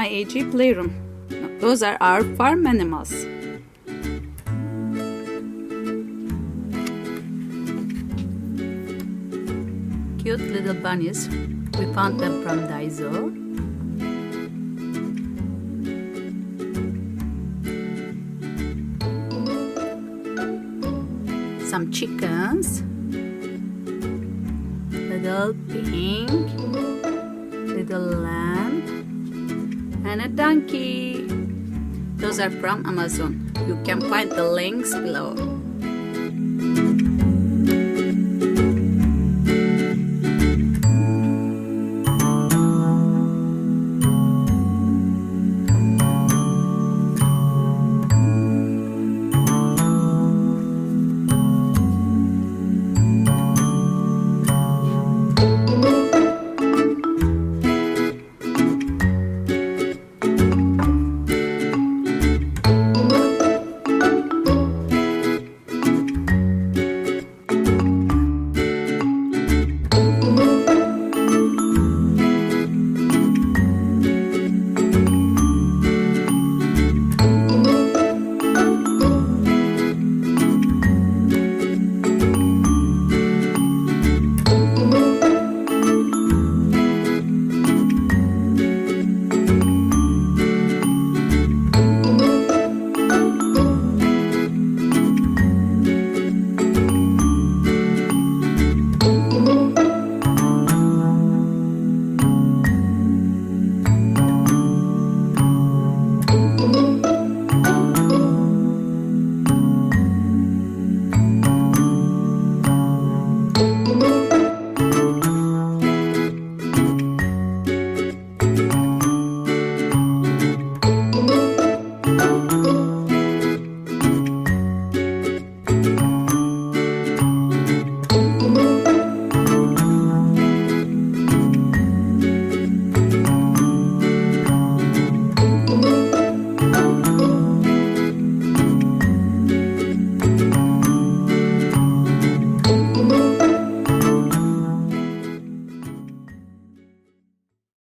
my AG playroom. Those are our farm animals. Cute little bunnies. We found them from Daiso. Some chickens. Little pig. Little lamb. And a donkey. Those are from Amazon. You can find the links below.